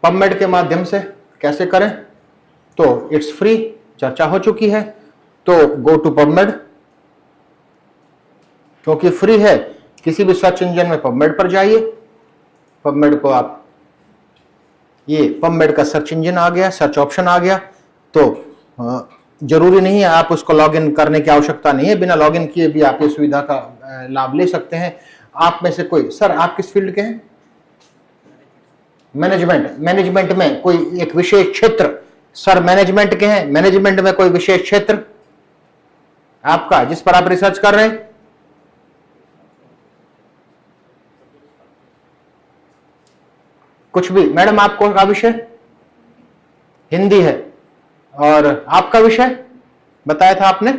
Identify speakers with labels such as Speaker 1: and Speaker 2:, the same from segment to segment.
Speaker 1: PubMed के माध्यम से कैसे करें, तो इट्स फ्री, चर्चा हो चुकी है। तो गो टू पबमेड, क्योंकि फ्री है, किसी भी सर्च इंजन में पबमेड पर जाइए। पबमेड को आप, ये पबमेड का सर्च इंजन आ गया, सर्च ऑप्शन आ गया। तो जरूरी नहीं है आप उसको लॉगिन करने की आवश्यकता नहीं है, बिना लॉगिन किए भी आप ये सुविधा का लाभ ले सकते हैं। आप में से कोई, सर आप किस फील्ड के हैं? मैनेजमेंट। मैनेजमेंट में कोई एक विशेष क्षेत्र, सर मैनेजमेंट के हैं, मैनेजमेंट में कोई विशेष क्षेत्र आपका जिस पर आप रिसर्च कर रहे हैं? कुछ भी। मैडम आपको का विषय हिंदी है, और आपका विषय बताया था आपने?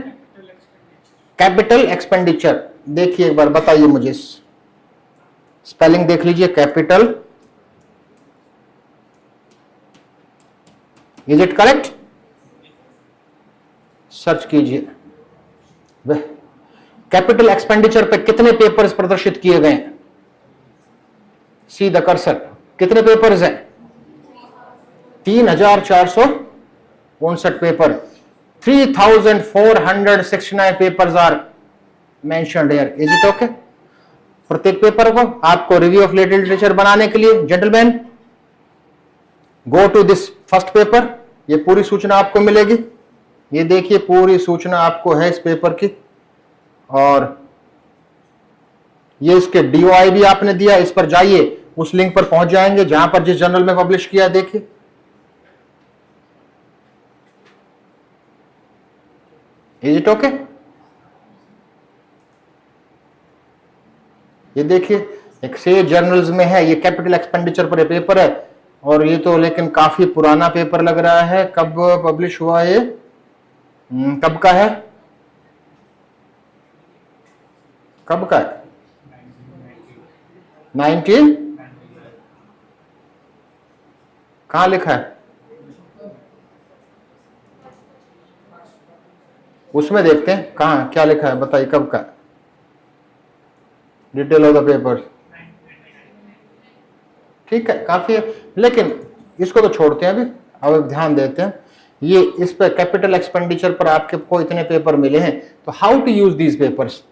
Speaker 1: Capital expenditure. देखिए एक बार बताइए मुझे, स्पेलिंग देख लीजिए, capital, is it correct? Search कीजिए। वह कैपिटल एक्सपेंडिचर पे कितने पेपर्स प्रदर्शित किए गए? See the cursor. कितने पेपर्स हैं? 3459 paper. 3469 papers are mentioned here. Is it okay? प्रत्येक पेपर को आपको रिव्यू ऑफ लेटेस्ट लिटरेचर बनाने के लिए, gentleman, go to this first paper. ये पूरी सूचना आपको मिलेगी। ये देखिए पूरी सूचना आपको है इस पेपर की, और ये इसके DOI भी आपने दिया। इस पर जाइए, उस लिंक पर पहुंच जाएंगे जहां पर जिस जर्नल में पब्लिश किया। देखिए इज इट ओके? ये देखिए एक से जर्नल्स में है, ये कैपिटल एक्सपेंडिचर पर पेपर है, और ये तो लेकिन काफी पुराना पेपर लग रहा है। कब पब्लिश हुआ ये? कब का है? कब का है? 19, कहां लिखा है? उसमें देखते हैं कहां क्या लिखा है, बताइए कब का? Detail of the paper. ठीक है, काफी है, लेकिन इसको तो छोड़ते हैं अभी, अब ध्यान देते हैं। ये इस पर कैपिटल एक्सपेंडिचर पर आपको इतने पेपर मिले हैं, तो how to use these papers?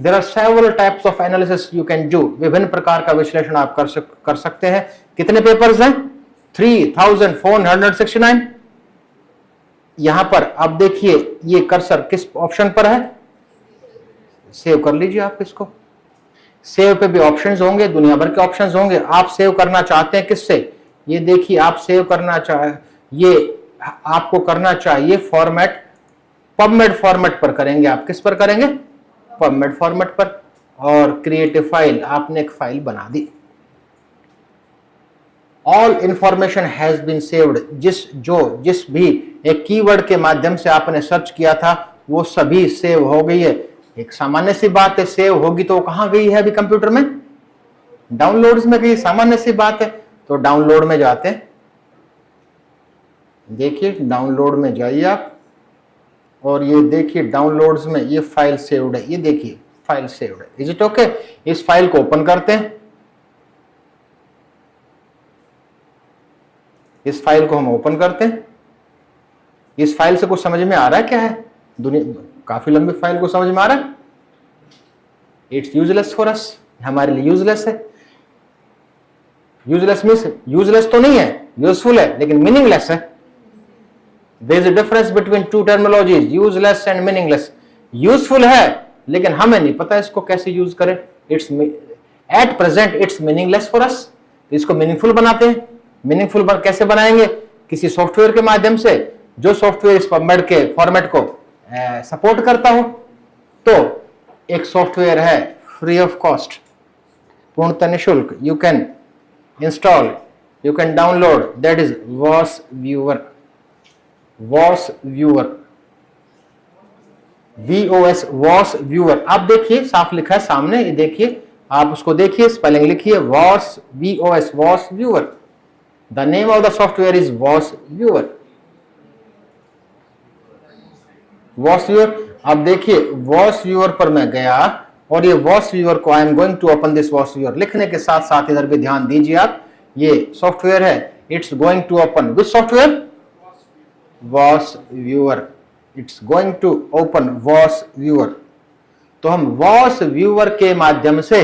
Speaker 1: There are several types of analysis you can do. विभिन्न प्रकार का विश्लेषण आप कर सकते हैं। कितने पेपर्स हैं? 3469। यहां पर आप देखिए, ये कर्सर किस ऑप्शन पर है? सेव कर लीजिए आप इसको। सेव पे भी ऑप्शंस होंगे, दुनिया भर के ऑप्शंस होंगे। आप सेव करना चाहते हैं किससे? ये देखिए, आप सेव करना ये आपको करना चाहिए फॉर्मेट, पबमेड फॉर्मेट पर करेंगे। आप किस पर करेंगे? पबमेड फॉर्मेट पर। और क्रिएटिव फाइल, आपने एक फाइल बना दी। All information has been saved. जिस भी एक कीवर्ड के माध्यम से आपने सर्च किया था वो सभी सेव हो गई है। एक सामान्य सी बात है, सेव होगी तो कहां गई है अभी कंप्यूटर में? डाउनलोड्स में गई। सामान्य सी बात है, तो डाउनलोड में जाते हैं। देखिए डाउनलोड में जाइए आप, और ये देखिए डाउनलोड्स में ये फाइल सेव्ड है। ये देखिए फाइल सेव्ड है। Is it okay? इस फाइल को ओपन करते हैं। इस फाइल को हम ओपन करते हैं। इस फाइल से कुछ समझ में आ रहा है क्या है? दुनिया काफी लंबी फाइल को समझ में आ रहा है? It's useless for us. हमारे लिए यूजलेस है। यूजलेस मीन्स यूजलेस तो नहीं है, यूजफुल है, लेकिन मीनिंगलेस है। There is a difference between two terminologies, useless and meaningless. Useful है, लेकिन हमें नहीं पता इसको कैसे यूज करें। It's at present it's meaningless for us. इसको मीनिंगफुल बनाते हैं। मीनिंगफुल कैसे बनाएंगे? किसी सॉफ्टवेयर के माध्यम से, जो सॉफ्टवेयर इस पबमेड के फॉर्मेट को सपोर्ट करता हो। तो एक सॉफ्टवेयर है फ्री ऑफ कॉस्ट, पूर्णतः निःशुल्क, you can install, you can download, that is VOS viewer. VOS viewer, VOS, VOS viewer. आप देखिए साफ लिखा है सामने, ये देखिए, आप उसको देखिए, स्पेलिंग लिखिए, VOS VOS, VOS viewer. The name of the software is VOS viewer. VOS viewer, अब देखिए वॉस व्यूअर पर मैं गया, और ये वॉस व्यूअर को I am going to open this VOS viewer. लिखने के साथ साथ इधर भी ध्यान दीजिए आप, ये सॉफ्टवेयर है, It's going to open which software? VOS viewer. It's going to open VOS viewer. तो हम वॉस व्यूअर के माध्यम से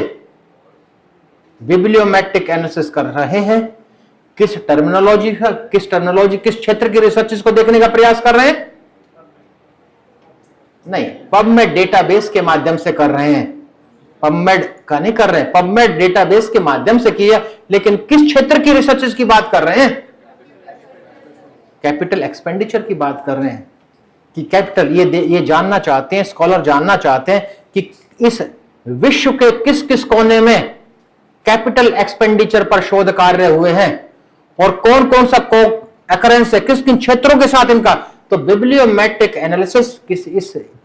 Speaker 1: बिब्लियोमेट्रिक एनालिसिस कर रहे हैं. किस टर्मिनोलॉजी किस क्षेत्र की रिसर्चेस को देखने का प्रयास कर रहे हैं? नहीं, पबमेड डेटाबेस के माध्यम से कर रहे हैं. पबमेड का नहीं कर रहे हैं, पबमेड डेटाबेस के माध्यम से किया. लेकिन किस क्षेत्र की रिसर्चेस की बात कर रहे हैं? कैपिटल एक्सपेंडिचर की बात कर रहे हैं. कि कैपिटल, ये जानना चाहते हैं, स्कॉलर जानना चाहते हैं कि इस विश्व के किस किस कोने में कैपिटल एक्सपेंडिचर पर शोध कार्य हुए हैं और कौन कौन सा अकरेंस है, किस किन क्षेत्रों के साथ इनका. तो बिब्लियोमेट्रिक एनालिसिस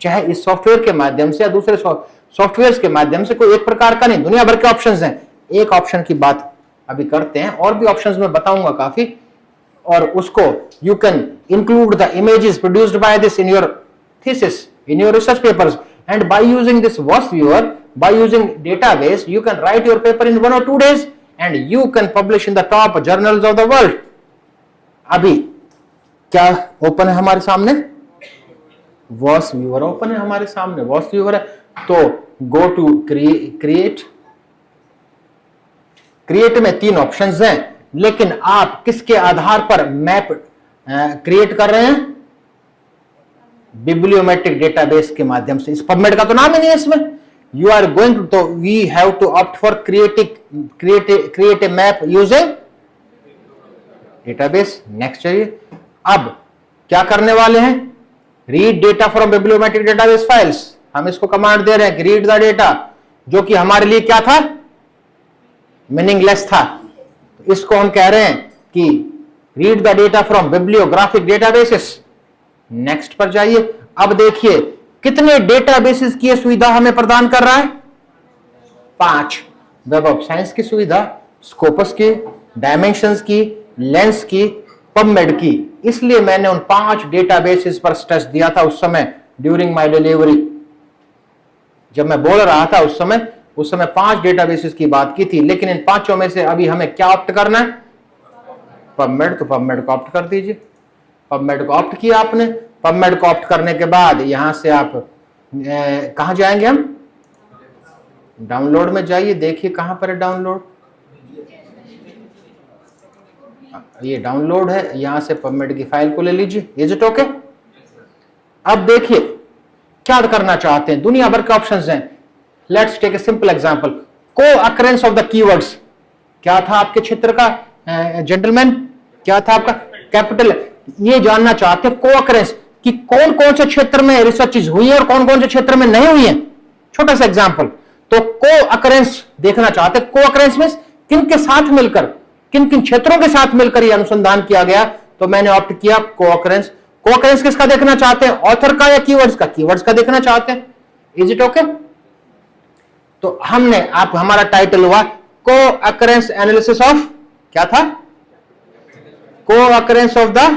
Speaker 1: चाहे इस सॉफ्टवेयर के माध्यम से या दूसरे सॉफ्टवेयर के माध्यम से, कोई एक प्रकार का नहीं, दुनिया भर के ऑप्शंस हैं. एक ऑप्शन की बात अभी करते हैं, और भी ऑप्शंस में बताऊंगा काफी. और उसको you can include the images produced by this in your thesis, in your research papers, and by using this VOS viewer, by using database, you can write your paper in 1 or 2 days and you can publish in the top journals of the world. अभी क्या open है हमारे सामने? Was viewer open है हमारे सामने. Was viewer है तो गो टू क्रिएट. क्रिएट में 3 ऑप्शंस हैं, लेकिन आप किसके आधार पर मैप क्रिएट कर रहे हैं? बिब्लियोमेट्रिक डेटाबेस के माध्यम से. इस पबमेड का तो नाम ही नहीं है इसमें. You are going to, so we have to opt for create a map using database. Next चाहिए. अब क्या करने वाले हैं? Read data from bibliometric database files. हम इसको कमांड दे रहे हैं कि read the data, जो कि हमारे लिए क्या था? मीनिंगलेस था. इसको हम कह रहे हैं कि read the data from bibliographic databases. Next पर जाइए. अब देखिए कितने डेटाबेसेस की सुविधा हमें प्रदान कर रहा है? 5. वेब ऑफ साइंस की सुविधा, स्कोपस की, डायमेंशंस की, लेंस की, पबमेड की. इसलिए मैंने उन 5 डेटाबेसेस पर स्ट्रेस दिया था उस समय ड्यूरिंग माय डिलीवरी. जब मैं बोल रहा था उस समय 5 डेटाबेसेस की बात की थी. लेकिन इन 5 में से अभी हमें क्या ऑप्ट करना है? पबमेड. तो पबमेड को ऑप्ट कर दीजिए. पबमेड को ऑप्ट किया आपने. पबमेड को ऑप्ट करने के बाद यहां से आप कहां जाएंगे? हम डाउनलोड में जाइए. देखिए कहां पर है डाउनलोड. ये डाउनलोड है. यहां से पबमेड की फाइल को ले लीजिए. Is it okay? अब देखिए क्या करना चाहते हैं. दुनिया भर के ऑप्शंस हैं. Let's take a simple example. Co-occurrence of the keywords. क्या था आपके क्षेत्र का जेंटलमैन? क्या था आपका? कैपिटल. ये जानना चाहते हैं को अकरेंस कि कौन कौन से क्षेत्र में रिसर्चेज हुई है और कौन कौन से क्षेत्र में नहीं हुई है. छोटा सा एग्जांपल. तो को अकरेंस देखना चाहते हैं. को अकरेंस में किन के साथ मिलकर, किन किन क्षेत्रों के साथ मिलकर यह अनुसंधान किया गया. तो मैंने ऑप्ट किया को अकरेंस. को अकरेंस किसका देखना चाहते हैं? ऑथर का या कीवर्ड्स का? कीवर्ड्स का देखना चाहते हैं. Is it okay? तो हमने हमारा टाइटल हुआ को अकरेंस एनालिसिस ऑफ, क्या था? को occurrence of the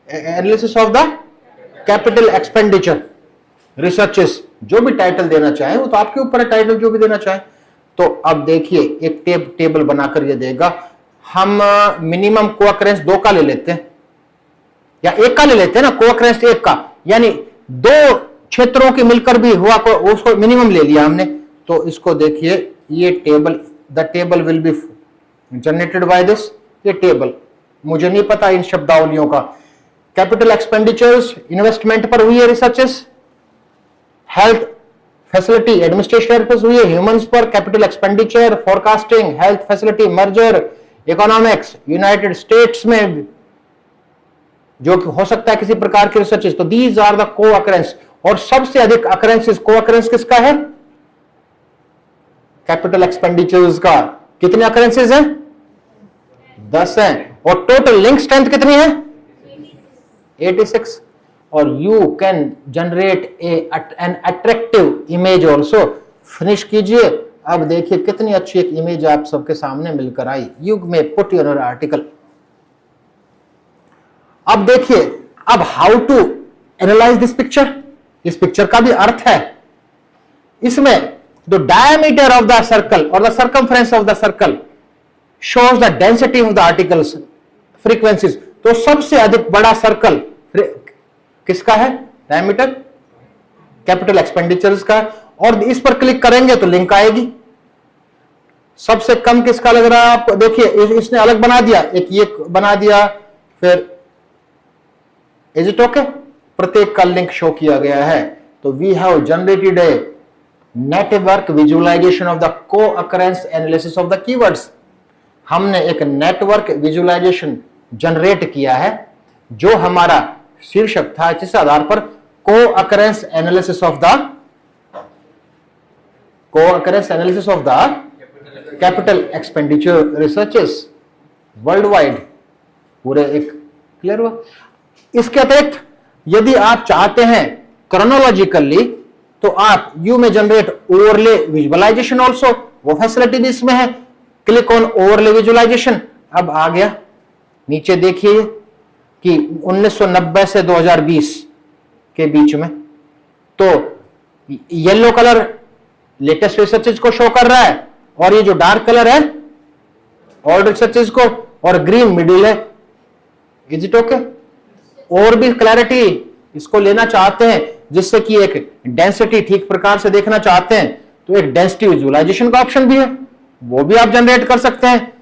Speaker 1: analysis of the capital expenditure researches. जो भी टाइटल देना चाहें वो तो आपके ऊपर है, टाइटल जो भी देना चाहें. तो अब देखिए एक टेबल बनाकर ये देगा. हम मिनिमम को अकरेंस 2 का ले लेते हैं या 1 का ले लेते हैं ना. को अकरेंस 1 का, यानी 2 क्षेत्रों के मिलकर भी हुआ, उसको मिनिमम ले लिया हमने. तो इसको देखिए ये table, the table will be generated by this. ये टेबल मुझे नहीं पता इन शब्दावलियों का. कैपिटल एक्सपेंडिचर्स इन्वेस्टमेंट पर हुई है रिसर्चेस. हेल्थ फैसिलिटी एडमिनिस्ट्रेशन पर हुई है, ह्यूमंस पर capital expenditure, forecasting, health facility, merger, economics, United states में जो हो सकता है किसी प्रकार की रिसर्चेस. तो दीज आर द को अकरेंस. और सबसे अधिक अकरेंसेस, को अकरेंस किसका है? कैपिटल एक्सपेंडिचर्स का. कितने अकरेंसेस हैं? 10 हैं. और टोटल लिंक स्ट्रेंथ कितनी है? 86. और you can generate an attractive image also. Finish कीजिए. अब देखिए कितनी अच्छी एक इमेज आप सबके सामने मिलकर आई. You may put your article. अब देखिए अब how to analyse this picture. इस पिक्चर का भी अर्थ है. इसमें the diameter of the circle और the circumference of the circle shows the density of the articles. Frequencies. तो सबसे अधिक बड़ा सर्कल किसका है? डायमीटर कैपिटल एक्सपेंडिचर्स का। और इस पर क्लिक करेंगे तो लिंक आएगी। सबसे कम किसका लग रहा है आपको? देखिए इसने अलग बना दिया, एक ये बना दिया, फिर इज इट ओके? प्रत्येक का लिंक शो किया गया है। तो we have generated a network visualisation of the co-occurrence analysis of the keywords. हमने एक नेटवर्क विजुअलाइजेशन जनरेट किया है जो हमारा शीर्षक था, जिस आधार पर को occurrence analysis of the capital expenditure researches world wide, पूरे एक क्लियर हुआ। इसके अतिरिक्त यदि आप चाहते हैं क्रोनोलॉजिकली तो आप यू में जनरेट ओवरले विजुअलाइजेशन ऑल्सो, वो फैसिलिटी भी इसमें है। Click on overlay visualization. अब आ गया नीचे, देखिए कि 1990 से 2020 के बीच में, तो येलो कलर लेटेस्ट रिसर्चेज को शो कर रहा है, और ये जो डार्क कलर है ओल्ड रिसर्चेज को, और ग्रीन मिडिल है। Is it okay? और भी क्लैरिटी इसको लेना चाहते हैं, जिससे कि एक डेंसिटी ठीक प्रकार से देखना चाहते हैं, तो एक डेंसिटी विजुअलाइजेशन का ऑप्शन भी है, वो भी आप जनरेट कर सकते हैं।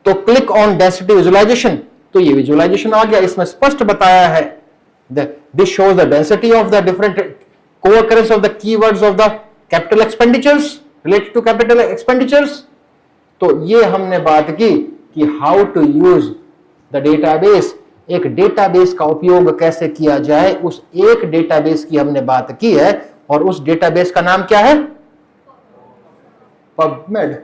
Speaker 1: तो क्लिक ऑन डेंसिटी विजुअलाइजेशन, तो ये विजुअलाइजेशन आ गया। इसमें स्पष्ट बताया है this shows the density of the different co-occurrence of the keywords of the capital expenditures related to capital expenditures. तो ये हमने बात की कि how to use the database, एक डेटाबेस का उपयोग कैसे किया जाए, उस एक डेटाबेस की हमने बात की है, और उस डेटाबेस का नाम क्या है? PubMed.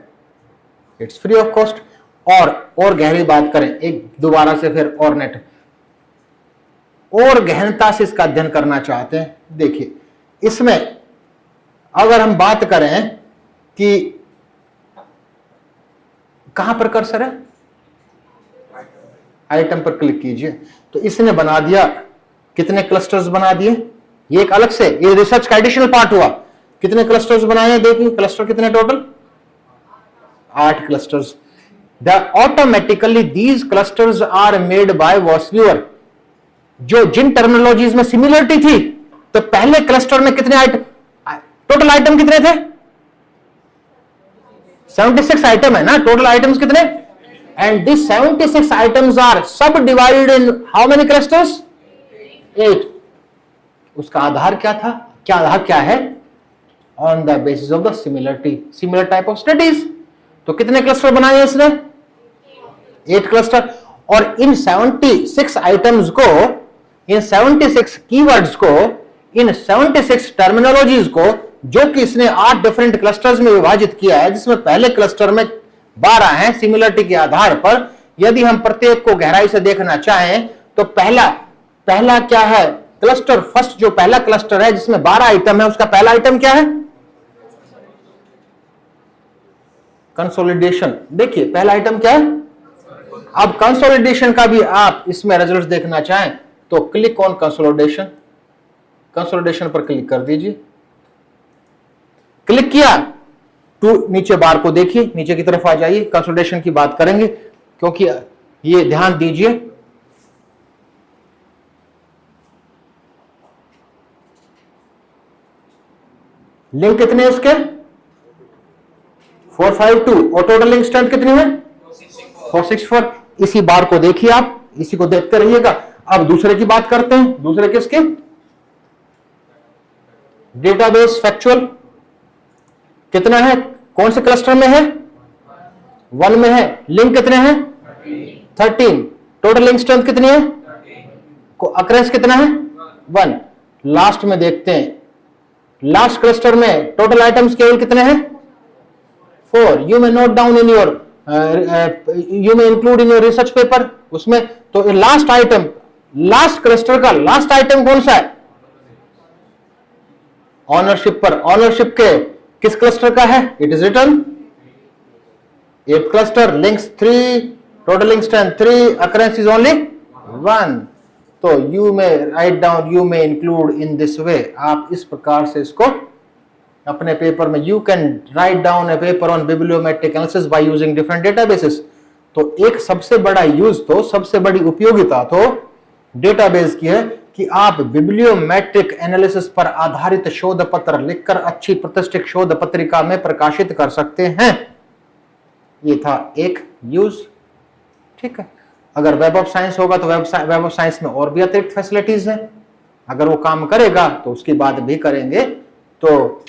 Speaker 1: It's free of cost. और गहरी बात करें एक दोबारा से फिर और नेट और गहनता से इसका अध्ययन करना चाहते हैं, देखिए इसमें अगर हम बात करें कि कहां पर कर्सर है, आइटम पर क्लिक कीजिए, तो इसने बना दिया कितने क्लस्टर्स बना दिए। ये एक अलग से ये रिसर्च का एडिशनल पार्ट हुआ। कितने क्लस्टर्स बनाए हैं? देखिए क्लस्टर कितने total? 8 clusters. The automatically these clusters are made by VOSviewer. जो जिन टर्मिनोलॉजीज में सिमिलरिटी थी, तो पहले क्लस्टर में कितने आइटम, टोटल आइटम कितने थे? 76 आइटम है ना, टोटल आइटम्स कितने? एंड दिस 76 आइटम्स आर सब divided in how many clusters? 8। उसका आधार क्या था? क्या आधार क्या है? On the basis of the similarity, similar type of studies. तो कितने क्लस्टर बनाए इसने? 8 क्लस्टर। और इन 76 आइटम्स को, इन 76 कीवर्ड्स को, इन 76 टर्मिनोलॉजीज को, जो कि इसने 8 डिफरेंट क्लस्टर्स में विभाजित किया है, जिसमें पहले क्लस्टर में 12 हैं सिमिलरिटी के आधार पर। यदि हम प्रत्येक को गहराई से देखना चाहें तो पहला क्या है? क्लस्टर फर्स्ट, जो पहला क्लस्टर है जिसमें 12 आइटम है, उसका पहला आइटम क्या है? कंसोलिडेशन। देखिए पहला आइटम क्या है? अब कंसोलिडेशन का भी आप इसमें रिजल्ट देखना चाहें तो क्लिक ऑन कंसोलिडेशन। कंसोलिडेशन पर क्लिक कर दीजिए। क्लिक किया तो नीचे बार को देखिए, नीचे की तरफ आ जाइए, कंसोलिडेशन की बात करेंगे, क्योंकि ये ध्यान दीजिए लिंक कितने हैं इसके? 452। और टोटल लिंक स्ट्रेंथ कितनी है? 464। इसी बार को देखिए, आप इसी को देखते रहिएगा। अब दूसरे की बात करते हैं। दूसरे किसके? डेटाबेस फैक्चुअल कितना है? कौन से क्लस्टर में है? 1 में है। लिंक कितने हैं? 13। टोटल लिंक स्ट्रेंथ कितनी है? अक्रेंस कितना है? 1। लास्ट में देखते हैं, लास्ट क्लस्टर में टोटल आइटम्स केवल कितने हैं? 4। You may note down in your, you may include in your research paper. उसमें तो लास्ट आइटम, लास्ट क्लस्टर का लास्ट आइटम कौन सा है? ऑनरशिप पर। ऑनरशिप के किस क्लस्टर का है? It is return 8th cluster. Links 3, total link strength 3, occurrence is only 1। तो you may write down, you may include in this way. आप इस प्रकार से इसको अपने पेपर में, you can write down a paper on bibliometric analysis by using different databases. तो एक सबसे बड़ा यूज तो, सबसे बड़ी उपयोगिता तो डेटाबेस की है कि आप बिब्लियोमेट्रिक एनालिसिस पर आधारित शोध पत्र लिखकर अच्छी प्रतिष्ठित शोध पत्रिका में प्रकाशित कर सकते हैं। ये था एक यूज। ठीक है, अगर वेब ऑफ साइंस होगा तो वेब ऑफ साइंस में और भी अतिरिक्त फैसिलिटीज हैं, अगर वो काम करेगा तो उसकी बात भी करेंगे। तो